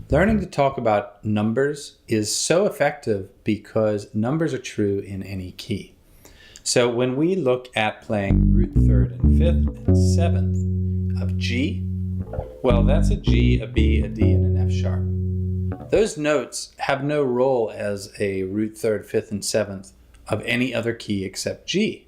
Learning to talk about numbers is so effective because numbers are true in any key. So when we look at playing root third and fifth and seventh of G, well, that's a G, a B, a D, and an F sharp. Those notes have no role as a root third, fifth, and seventh of any other key except G.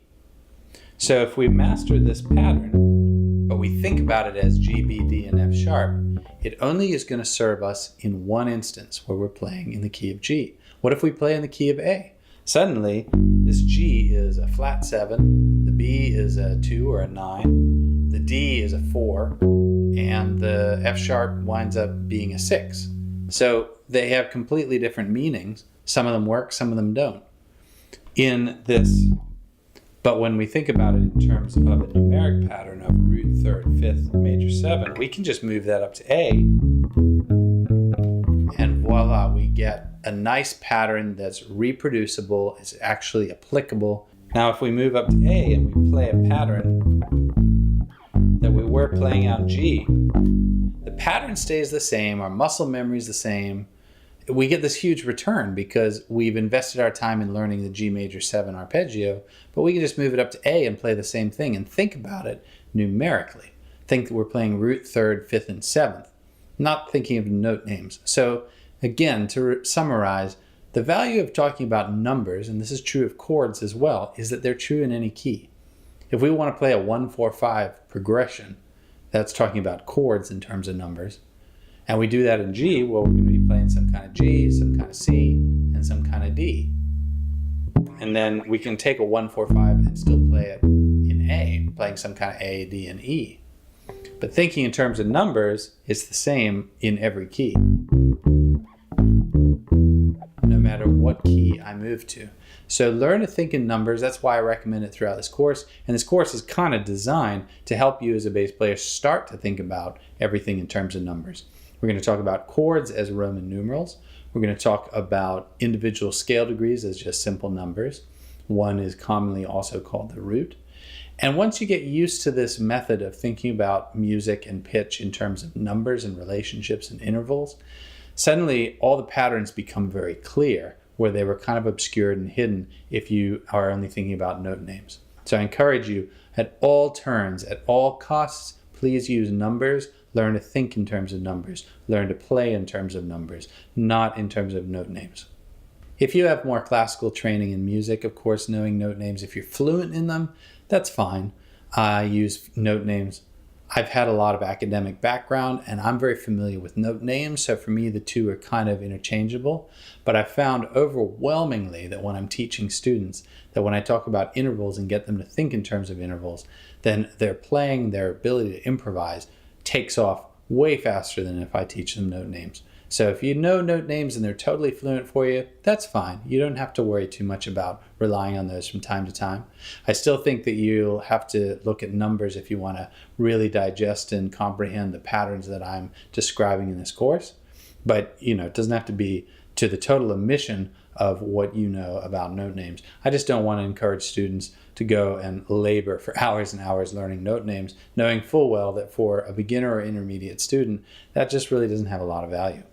So if we master this pattern, but we think about it as G, B, D, and F sharp, it only is going to serve us in one instance where we're playing in the key of G. What if we play in the key of A? Suddenly, this G is a flat 7, the B is a 2 or a 9, the D is a 4, and the F sharp winds up being a 6. So they have completely different meanings. Some of them work, some of them don't. In this, but when we think about it in terms of a numeric pattern of root third, fifth, major 7, we can just move that up to A, and voila, we get a nice pattern that's reproducible, is actually applicable. Now if we move up to A and we play a pattern that we were playing out G, the pattern stays the same, our muscle memory is the same. We get this huge return because we've invested our time in learning the G major 7 arpeggio, but we can just move it up to A and play the same thing and think about it numerically. Think that we're playing root third, fifth, and seventh, not thinking of note names. So again, to summarize, the value of talking about numbers, and this is true of chords as well, is that they're true in any key. If we want to play a 1-4-5 progression, that's talking about chords in terms of numbers, and we do that in G, well, we're going to be playing some kind of G, some kind of C, and some kind of D. And then we can take a 1-4-5 and still play it in A, playing some kind of A, D, and E. But thinking in terms of numbers, it's the same in every key, no matter what key I move to. So learn to think in numbers. That's why I recommend it throughout this course. And this course is kind of designed to help you as a bass player start to think about everything in terms of numbers. We're going to talk about chords as Roman numerals. We're going to talk about individual scale degrees as just simple numbers. One is commonly also called the root. And once you get used to this method of thinking about music and pitch in terms of numbers and relationships and intervals, suddenly all the patterns become very clear, where they were kind of obscured and hidden if you are only thinking about note names. So I encourage you at all turns, at all costs, please use numbers. Learn to think in terms of numbers. Learn to play in terms of numbers, not in terms of note names. If you have more classical training in music, of course, knowing note names, if you're fluent in them, that's fine. I use note names. I've had a lot of academic background and I'm very familiar with note names, so for me the two are kind of interchangeable. But I've found overwhelmingly that when I'm teaching students, that when I talk about intervals and get them to think in terms of intervals, then their playing, their ability to improvise takes off way faster than if I teach them note names. So if you know note names and they're totally fluent for you, that's fine. You don't have to worry too much about relying on those from time to time. I still think that you'll have to look at numbers if you want to really digest and comprehend the patterns that I'm describing in this course. But, it doesn't have to be to the total omission of what you know about note names. I just don't want to encourage students to go and labor for hours and hours learning note names, knowing full well that for a beginner or intermediate student, that just really doesn't have a lot of value.